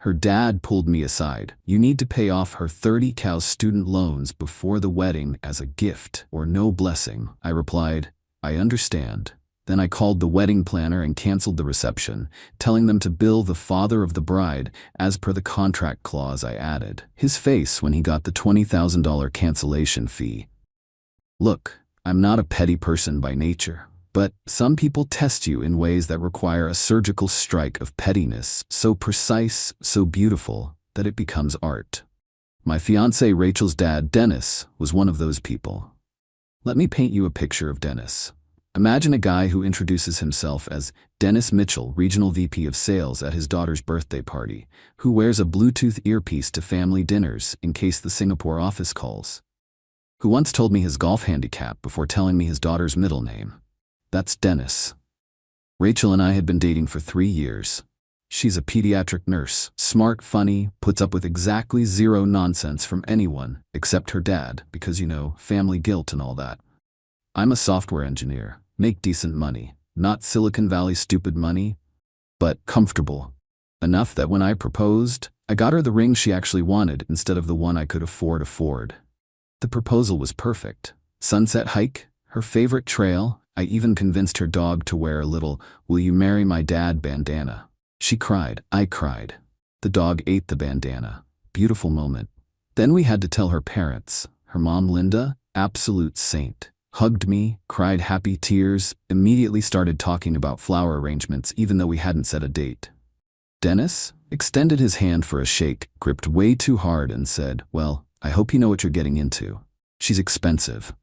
Her dad pulled me aside. "You need to pay off her 30 cows student loans before the wedding as a gift or no blessing." I replied, "I understand." Then I called the wedding planner and canceled the reception, telling them to bill the father of the bride as per the contract clause I added. His face when he got the $20,000 cancellation fee. Look, I'm not a petty person by nature. But some people test you in ways that require a surgical strike of pettiness, so precise, so beautiful, that it becomes art. My fiancée Rachel's dad, Dennis, was one of those people. Let me paint you a picture of Dennis. Imagine a guy who introduces himself as Dennis Mitchell, Regional VP of Sales at his daughter's birthday party, who wears a Bluetooth earpiece to family dinners in case the Singapore office calls, who once told me his golf handicap before telling me his daughter's middle name. That's Dennis. Rachel and I had been dating for 3 years. She's a pediatric nurse, smart, funny, puts up with exactly zero nonsense from anyone except her dad because, family guilt and all that. I'm a software engineer, make decent money, not Silicon Valley stupid money, but comfortable. Enough that when I proposed, I got her the ring she actually wanted instead of the one I could afford. The proposal was perfect. Sunset hike, her favorite trail. I even convinced her dog to wear a little "Will you marry my dad" bandana. She cried, I cried. The dog ate the bandana. Beautiful moment. Then we had to tell her parents. Her mom, Linda, absolute saint, hugged me, cried happy tears, immediately started talking about flower arrangements even though we hadn't set a date. Dennis extended his hand for a shake, gripped way too hard and said, "Well, I hope you know what you're getting into. She's expensive."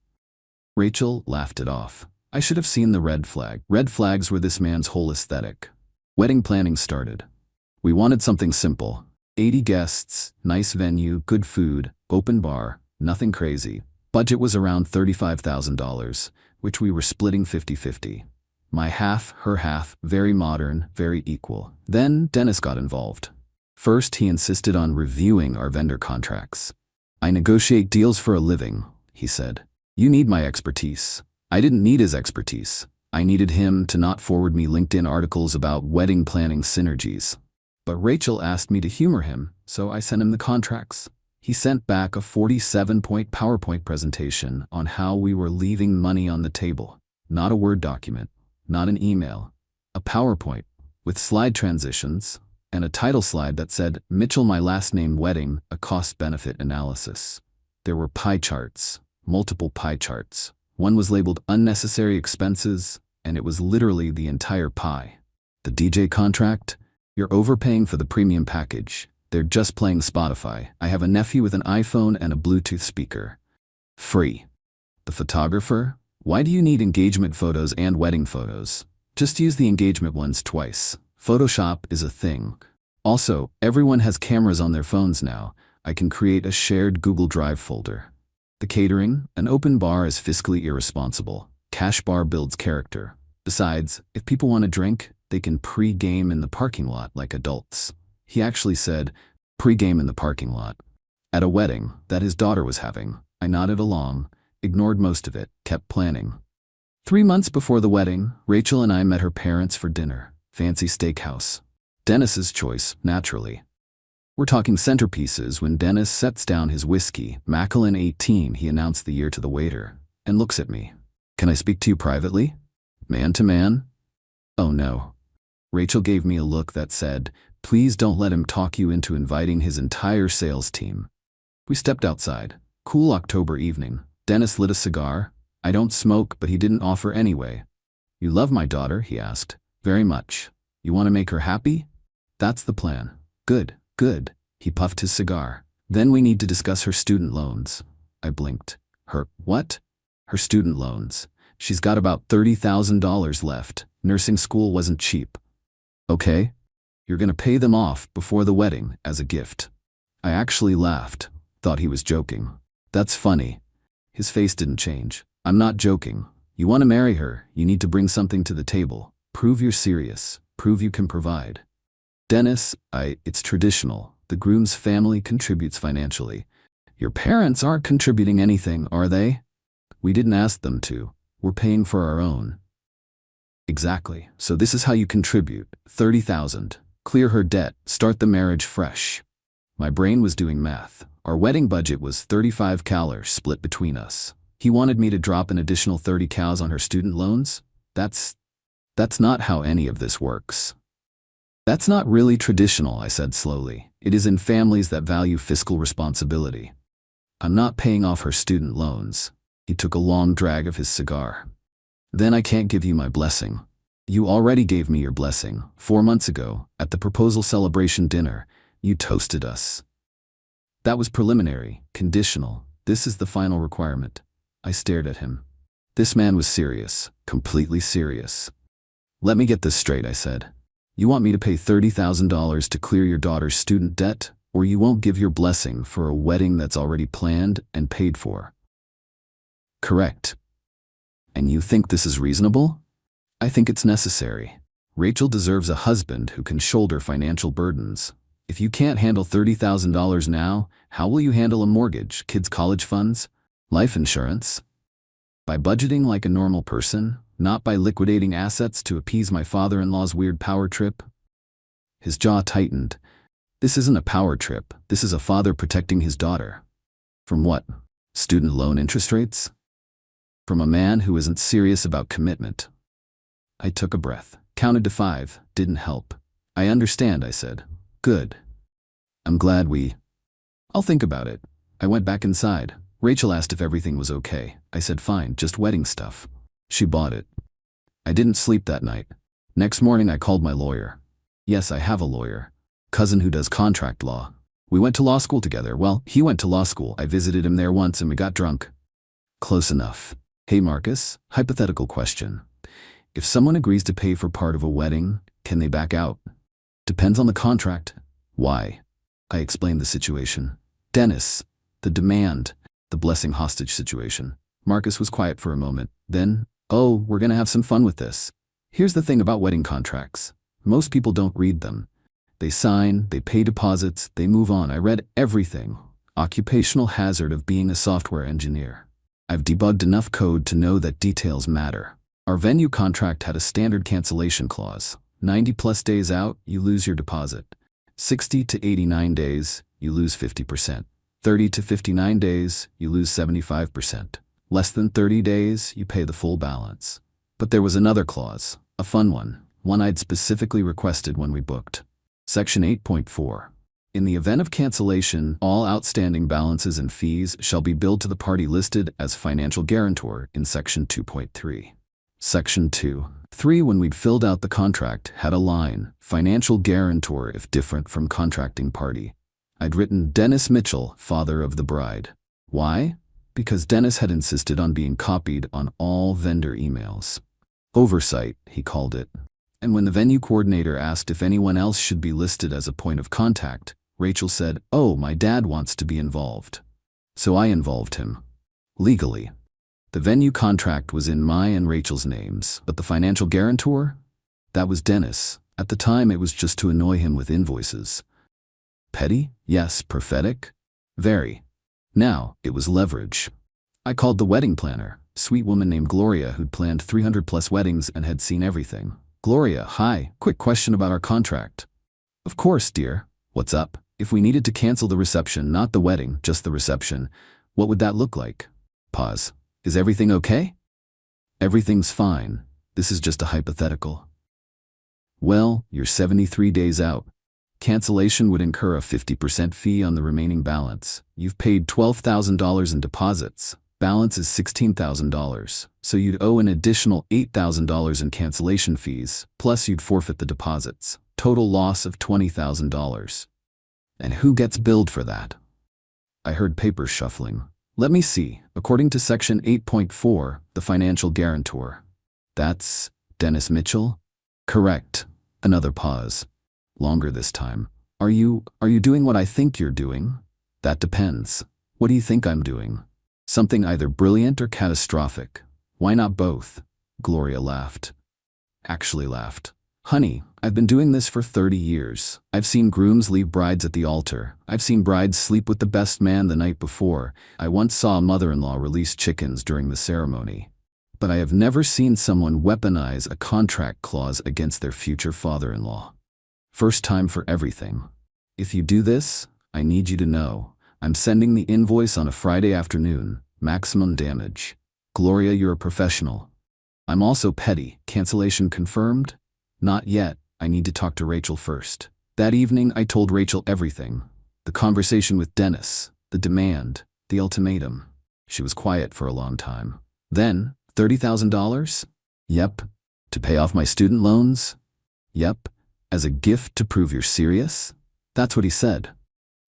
Rachel laughed it off. I should have seen the red flag. Red flags were this man's whole aesthetic. Wedding planning started. We wanted something simple. 80 guests, nice venue, good food, open bar, nothing crazy. Budget was around $35,000, which we were splitting 50-50. My half, her half, very modern, very equal. Then Dennis got involved. First, he insisted on reviewing our vendor contracts. "I negotiate deals for a living," he said. "You need my expertise." I didn't need his expertise. I needed him to not forward me LinkedIn articles about wedding planning synergies. But Rachel asked me to humor him, so I sent him the contracts. He sent back a 47-point PowerPoint presentation on how we were leaving money on the table. Not a Word document, not an email. A PowerPoint with slide transitions and a title slide that said, "Mitchell, my last name wedding, a cost-benefit analysis." There were pie charts, multiple pie charts. One was labeled unnecessary expenses, and it was literally the entire pie. The DJ contract? You're overpaying for the premium package. They're just playing Spotify. I have a nephew with an iPhone and a Bluetooth speaker. Free. The photographer? Why do you need engagement photos and wedding photos? Just use the engagement ones twice. Photoshop is a thing. Also, everyone has cameras on their phones now. I can create a shared Google Drive folder. The catering, an open bar is fiscally irresponsible. Cash bar builds character. Besides, if people want to drink, they can pre-game in the parking lot like adults. He actually said, pre-game in the parking lot. At a wedding that his daughter was having, I nodded along, ignored most of it, kept planning. 3 months before the wedding, Rachel and I met her parents for dinner. Fancy steakhouse. Dennis's choice, naturally. We're talking centerpieces when Dennis sets down his whiskey. Macallan 18, he announced the year to the waiter, and looks at me. "Can I speak to you privately? Man to man?" Oh no. Rachel gave me a look that said, "Please don't let him talk you into inviting his entire sales team." We stepped outside. Cool October evening. Dennis lit a cigar. I don't smoke, but he didn't offer anyway. "You love my daughter?" he asked. "Very much. You want to make her happy?" "That's the plan." "Good. Good." He puffed his cigar. "Then we need to discuss her student loans." I blinked. "Her what?" "Her student loans. She's got about $30,000 left. Nursing school wasn't cheap." "Okay. You're gonna pay them off before the wedding as a gift." I actually laughed. Thought he was joking. "That's funny." His face didn't change. "I'm not joking. You want to marry her, you need to bring something to the table. Prove you're serious. Prove you can provide." "Dennis, it's traditional. The groom's family contributes financially." "Your parents aren't contributing anything, are they?" "We didn't ask them to. We're paying for our own." "Exactly. So this is how you contribute. 30,000. Clear her debt, start the marriage fresh. My brain was doing math. Our wedding budget was 35 dollars split between us. He wanted me to drop an additional 30 cows on her student loans? That's not how any of this works. That's not really traditional, I said slowly. It is in families that value fiscal responsibility. I'm not paying off her student loans. He took a long drag of his cigar. Then I can't give you my blessing. You already gave me your blessing. 4 months ago, at the proposal celebration dinner, you toasted us. That was preliminary, conditional. This is the final requirement. I stared at him. This man was serious, completely serious. Let me get this straight, I said. You want me to pay $30,000 to clear your daughter's student debt, or you won't give your blessing for a wedding that's already planned and paid for? Correct. And you think this is reasonable? I think it's necessary. Rachel deserves a husband who can shoulder financial burdens. If you can't handle $30,000 now, how will you handle a mortgage, kids' college funds, life insurance? By budgeting like a normal person, not by liquidating assets to appease my father-in-law's weird power trip? His jaw tightened. This isn't a power trip. This is a father protecting his daughter. From what? Student loan interest rates? From a man who isn't serious about commitment. I took a breath, counted to 5, didn't help. I understand, I said. Good. I'm glad I'll think about it. I went back inside. Rachel asked if everything was okay. I said fine, just wedding stuff. She bought it. I didn't sleep that night. Next morning I called my lawyer. Yes, I have a lawyer. Cousin who does contract law. We went to law school together. Well, he went to law school. I visited him there once and we got drunk. Close enough. Hey Marcus, hypothetical question. If someone agrees to pay for part of a wedding, can they back out? Depends on the contract. Why? I explained the situation. Dennis, the demand, the blessing hostage situation. Marcus was quiet for a moment. Then, oh, we're gonna have some fun with this. Here's the thing about wedding contracts. Most people don't read them. They sign, they pay deposits, they move on. I read everything. Occupational hazard of being a software engineer. I've debugged enough code to know that details matter. Our venue contract had a standard cancellation clause. 90+ days out, you lose your deposit. 60 to 89 days, you lose 50%. 30 to 59 days, you lose 75%. Less than 30 days, you pay the full balance. But there was another clause, a fun one I'd specifically requested when we booked. Section 8.4. In the event of cancellation, all outstanding balances and fees shall be billed to the party listed as financial guarantor in Section 2.3. Section 2.3, when we'd filled out the contract, had a line, financial guarantor if different from contracting party. I'd written Dennis Mitchell, father of the bride. Why? Because Dennis had insisted on being copied on all vendor emails. Oversight, he called it. And when the venue coordinator asked if anyone else should be listed as a point of contact, Rachel said, "Oh, my dad wants to be involved." So I involved him. Legally. The venue contract was in my and Rachel's names, but the financial guarantor? That was Dennis. At the time, it was just to annoy him with invoices. Petty? Yes. Prophetic? Very. Now, it was leverage. I called the wedding planner, sweet woman named Gloria who'd planned 300+ weddings and had seen everything. Gloria, hi, quick question about our contract. Of course, dear. What's up? If we needed to cancel the reception, not the wedding, just the reception, what would that look like? Pause. Is everything okay? Everything's fine. This is just a hypothetical. Well, you're 73 days out. Cancellation would incur a 50% fee on the remaining balance. You've paid $12,000 in deposits. Balance is $16,000, so you'd owe an additional $8,000 in cancellation fees, plus you'd forfeit the deposits. Total loss of $20,000. And who gets billed for that? I heard papers shuffling. Let me see. According to Section 8.4, the financial guarantor. That's Dennis Mitchell? Correct. Another pause. Longer this time. Are you doing what I think you're doing? That depends. What do you think I'm doing? Something either brilliant or catastrophic. Why not both? Gloria laughed. Actually laughed. Honey, I've been doing this for 30 years. I've seen grooms leave brides at the altar. I've seen brides sleep with the best man the night before. I once saw a mother-in-law release chickens during the ceremony. But I have never seen someone weaponize a contract clause against their future father-in-law. First time for everything. If you do this, I need you to know. I'm sending the invoice on a Friday afternoon. Maximum damage. Gloria, you're a professional. I'm also petty. Cancellation confirmed? Not yet. I need to talk to Rachel first. That evening, I told Rachel everything. The conversation with Dennis, the demand, the ultimatum. She was quiet for a long time. Then, $30,000? Yep. To pay off my student loans? Yep. As a gift to prove you're serious? That's what he said.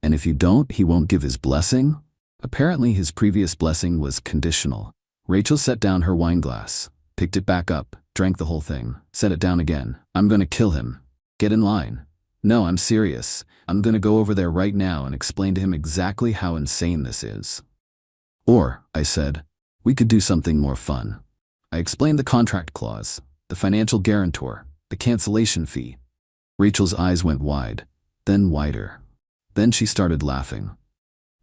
And if you don't, he won't give his blessing? Apparently his previous blessing was conditional. Rachel set down her wine glass, picked it back up, drank the whole thing, set it down again. I'm gonna kill him. Get in line. No, I'm serious. I'm gonna go over there right now and explain to him exactly how insane this is. Or, I said, we could do something more fun. I explained the contract clause, the financial guarantor, the cancellation fee. Rachel's eyes went wide, then wider. Then she started laughing.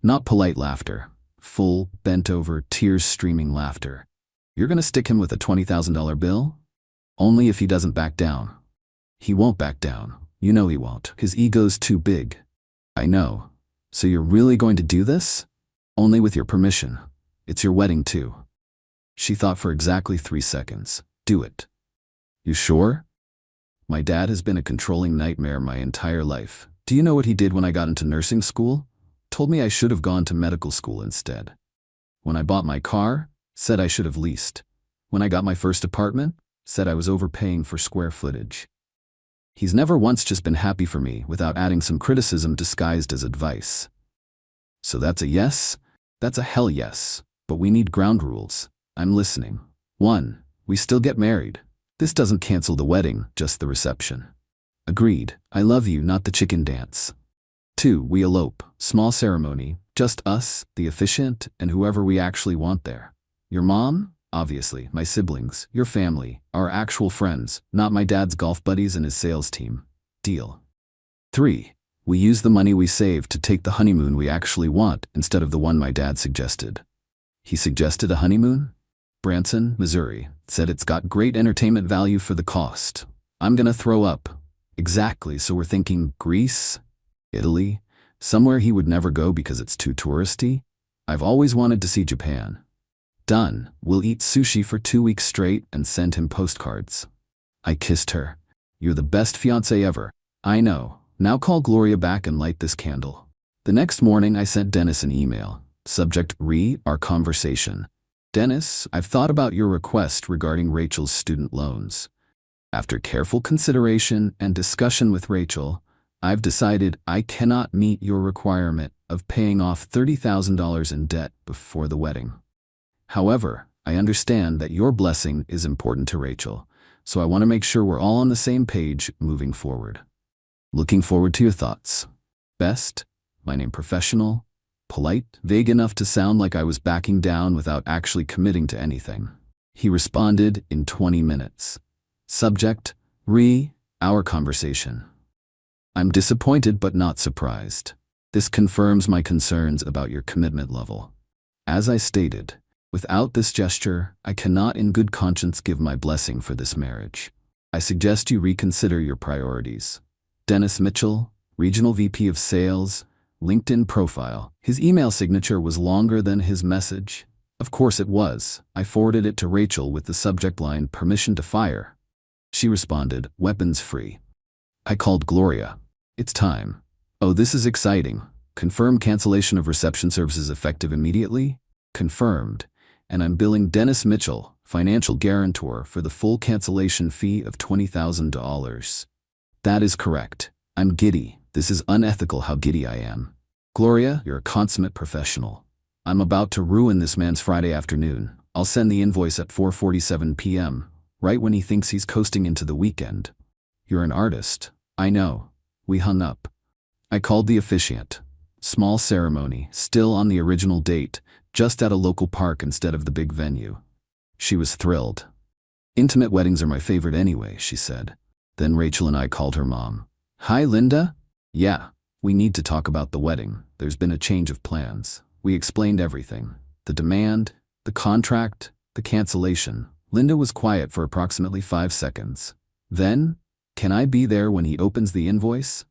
Not polite laughter. Full, bent-over, tears-streaming laughter. You're gonna stick him with a $20,000 bill? Only if he doesn't back down. He won't back down. You know he won't. His ego's too big. I know. So you're really going to do this? Only with your permission. It's your wedding too. She thought for exactly 3 seconds. Do it. You sure? My dad has been a controlling nightmare my entire life. Do you know what he did when I got into nursing school? Told me I should have gone to medical school instead. When I bought my car, said I should have leased. When I got my first apartment, said I was overpaying for square footage. He's never once just been happy for me without adding some criticism disguised as advice. So that's a yes? That's a hell yes. But we need ground rules. I'm listening. 1. We still get married. This doesn't cancel the wedding, just the reception. Agreed. I love you, not the chicken dance. 2. We elope. Small ceremony. Just us, the officiant, and whoever we actually want there. Your mom? Obviously. My siblings. Your family. Our actual friends. Not my dad's golf buddies and his sales team. Deal. 3. We use the money we save to take the honeymoon we actually want instead of the one my dad suggested. He suggested a honeymoon? Branson, Missouri. Said it's got great entertainment value for the cost. I'm gonna throw up. Exactly, so we're thinking Greece? Italy? Somewhere he would never go because it's too touristy? I've always wanted to see Japan. Done. We'll eat sushi for 2 weeks straight and send him postcards. I kissed her. You're the best fiancé ever. I know. Now call Gloria back and light this candle. The next morning I sent Dennis an email. Subject: our conversation. Dennis, I've thought about your request regarding Rachel's student loans. After careful consideration and discussion with Rachel, I've decided I cannot meet your requirement of paying off $30,000 in debt before the wedding. However, I understand that your blessing is important to Rachel, so I want to make sure we're all on the same page moving forward. Looking forward to your thoughts. Best, my name professional, polite, vague enough to sound like I was backing down without actually committing to anything. He responded in 20 minutes. Subject: our conversation. I'm disappointed but not surprised. This confirms my concerns about your commitment level. As I stated, without this gesture, I cannot in good conscience give my blessing for this marriage. I suggest you reconsider your priorities. Dennis Mitchell, Regional VP of Sales, LinkedIn profile. His email signature was longer than his message. Of course it was. I forwarded it to Rachel with the subject line, permission to fire. She responded, weapons free. I called Gloria. It's time. Oh, this is exciting. Confirm cancellation of reception services effective immediately? Confirmed. And I'm billing Dennis Mitchell, financial guarantor, for the full cancellation fee of $20,000. That is correct. I'm giddy. This is unethical how giddy I am. Gloria, you're a consummate professional. I'm about to ruin this man's Friday afternoon. I'll send the invoice at 4:47 p.m., right when he thinks he's coasting into the weekend. You're an artist. I know. We hung up. I called the officiant. Small ceremony, still on the original date, just at a local park instead of the big venue. She was thrilled. Intimate weddings are my favorite anyway, she said. Then Rachel and I called her mom. Hi, Linda? Yeah, we need to talk about the wedding. There's been a change of plans. We explained everything. The demand, the contract, the cancellation. Linda was quiet for approximately 5 seconds. Then, Can I be there when he opens the invoice?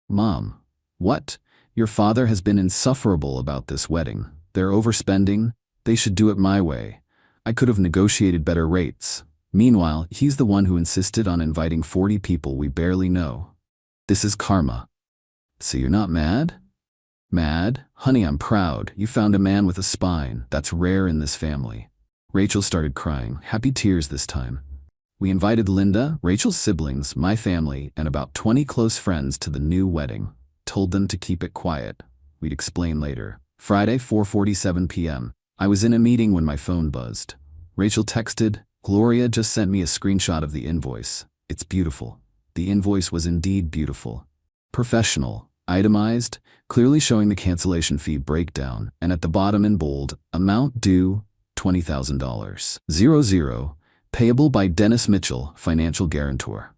Mom. What? Your father has been insufferable about this wedding. They're overspending. They should do it my way. I could have negotiated better rates. Meanwhile, he's the one who insisted on inviting 40 people we barely know. This is karma. So you're not mad? Mad? Honey, I'm proud. You found a man with a spine. That's rare in this family. Rachel started crying, happy tears this time. We invited Linda, Rachel's siblings, my family, and about 20 close friends to the new wedding. Told them to keep it quiet. We'd explain later. Friday, 4:47 p.m. I was in a meeting when my phone buzzed. Rachel texted, Gloria just sent me a screenshot of the invoice. It's beautiful. The invoice was indeed beautiful. Professional, itemized, clearly showing the cancellation fee breakdown, and at the bottom in bold, amount due, $20,000. 00, payable by Dennis Mitchell, financial guarantor.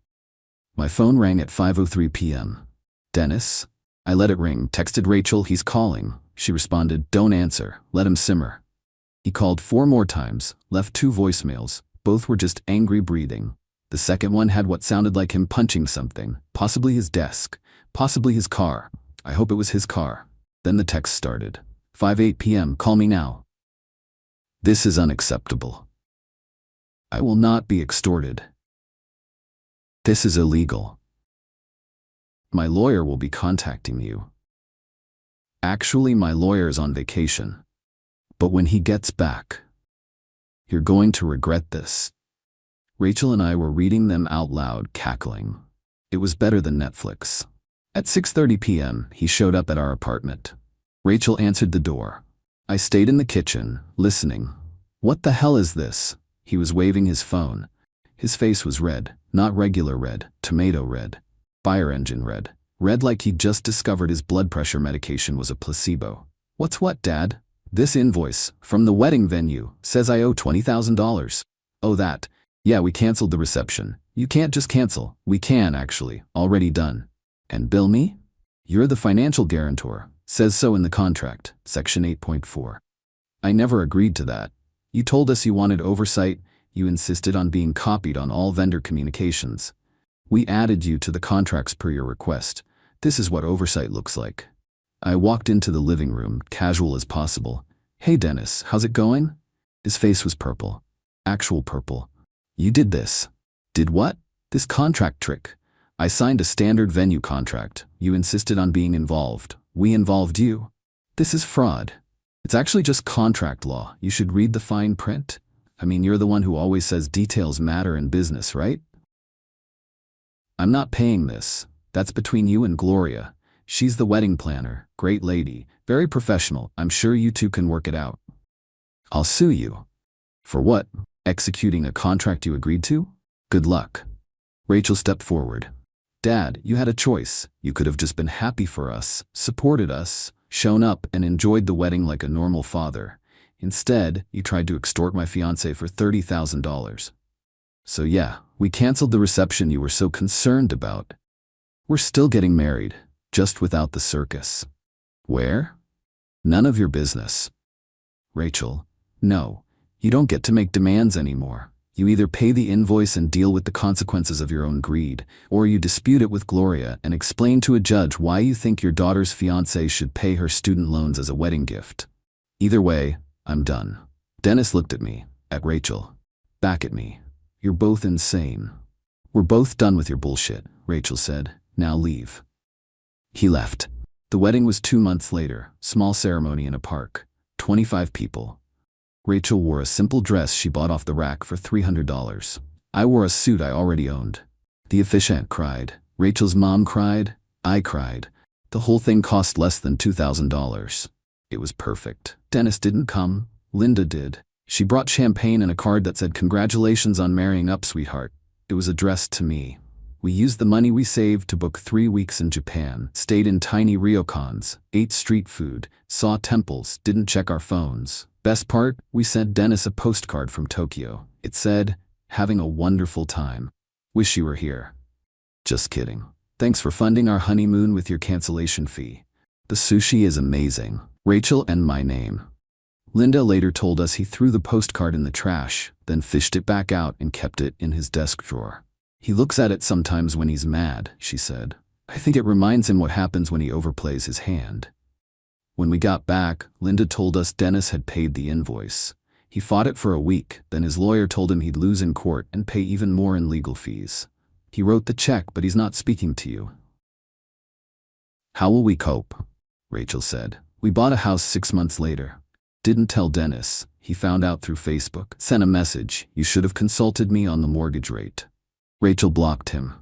My phone rang at 5:03 p.m. Dennis? I let it ring, texted Rachel, he's calling. She responded, don't answer, let him simmer. He called 4 more times, left 2 voicemails. Both were just angry breathing. The second one had what sounded like him punching something, possibly his desk, possibly his car. I hope it was his car. Then the text started. 5:08 p.m. Call me now. This is unacceptable. I will not be extorted. This is illegal. My lawyer will be contacting you. Actually, my lawyer is on vacation. But when he gets back, you're going to regret this. Rachel and I were reading them out loud, cackling. It was better than Netflix. At 6:30 p.m., he showed up at our apartment. Rachel answered the door. I stayed in the kitchen, listening. What the hell is this? He was waving his phone. His face was red, not regular red, tomato red, fire engine red. Red like he'd just discovered his blood pressure medication was a placebo. What's what, Dad? This invoice, from the wedding venue, says I owe $20,000. Oh, that. Yeah, we canceled the reception. You can't just cancel. We can, actually. Already done. And bill me? You're the financial guarantor. Says so in the contract, section 8.4. I never agreed to that. You told us you wanted oversight. You insisted on being copied on all vendor communications. We added you to the contracts per your request. This is what oversight looks like. I walked into the living room, casual as possible. Hey Dennis, how's it going? His face was purple. Actual purple. You did this. Did what? This contract trick. I signed a standard venue contract. You insisted on being involved. We involved you. This is fraud. It's actually just contract law. You should read the fine print. I mean, you're the one who always says details matter in business, right? I'm not paying this. That's between you and Gloria. She's the wedding planner, great lady, very professional. I'm sure you two can work it out. I'll sue you. For what? Executing a contract you agreed to? Good luck. Rachel stepped forward. Dad, you had a choice. You could have just been happy for us, supported us, shown up and enjoyed the wedding like a normal father. Instead, you tried to extort my fiancée for $30,000. So yeah, we canceled the reception you were so concerned about. We're still getting married, just without the circus. Where? None of your business. Rachel, no, you don't get to make demands anymore. You either pay the invoice and deal with the consequences of your own greed, or you dispute it with Gloria and explain to a judge why you think your daughter's fiancé should pay her student loans as a wedding gift. Either way, I'm done. Dennis looked at me, at Rachel, back at me. You're both insane. We're both done with your bullshit, Rachel said. Now leave. He left. The wedding was 2 months later, small ceremony in a park, 25 people. Rachel wore a simple dress she bought off the rack for $300. I wore a suit I already owned. The officiant cried. Rachel's mom cried. I cried. The whole thing cost less than $2,000. It was perfect. Dennis didn't come. Linda did. She brought champagne and a card that said, "Congratulations on marrying up, sweetheart." It was addressed to me. We used the money we saved to book 3 weeks in Japan, stayed in tiny ryokans, ate street food, saw temples, didn't check our phones. Best part, we sent Dennis a postcard from Tokyo. It said, "Having a wonderful time. Wish you were here." Just kidding. Thanks for funding our honeymoon with your cancellation fee. The sushi is amazing. Rachel and my name. Linda later told us he threw the postcard in the trash, then fished it back out and kept it in his desk drawer. He looks at it sometimes when he's mad, she said. I think it reminds him what happens when he overplays his hand. When we got back, Linda told us Dennis had paid the invoice. He fought it for a week, then his lawyer told him he'd lose in court and pay even more in legal fees. He wrote the check, but he's not speaking to you. How will we cope? Rachel said. We bought a house 6 months later. Didn't tell Dennis. He found out through Facebook. Sent a message. You should have consulted me on the mortgage rate. Rachel blocked him.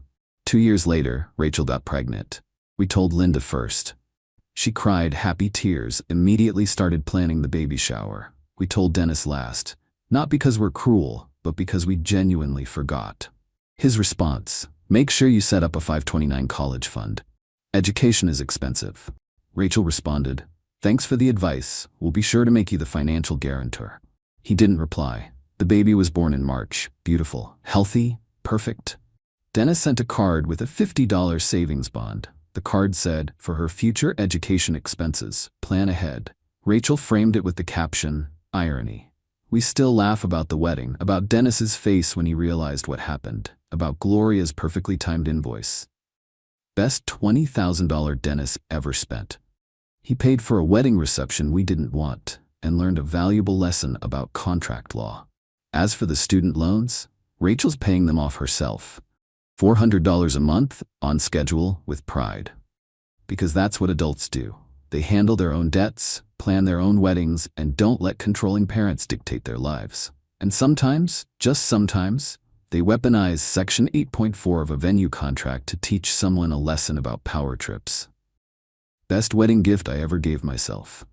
2 years later, Rachel got pregnant. We told Linda first. She cried happy tears, immediately started planning the baby shower. We told Dennis last. Not because we're cruel, but because we genuinely forgot. His response: make sure you set up a 529 college fund. Education is expensive. Rachel responded, thanks for the advice. We'll be sure to make you the financial guarantor. He didn't reply. The baby was born in March. Beautiful, healthy, perfect. Dennis sent a card with a $50 savings bond. The card said, for her future education expenses, plan ahead. Rachel framed it with the caption, irony. We still laugh about the wedding, about Dennis's face when he realized what happened, about Gloria's perfectly timed invoice. Best $20,000 Dennis ever spent. He paid for a wedding reception we didn't want and learned a valuable lesson about contract law. As for the student loans, Rachel's paying them off herself. $400 a month, on schedule, with pride. Because that's what adults do. They handle their own debts, plan their own weddings, and don't let controlling parents dictate their lives. And sometimes, just sometimes, they weaponize Section 8.4 of a venue contract to teach someone a lesson about power trips. Best wedding gift I ever gave myself.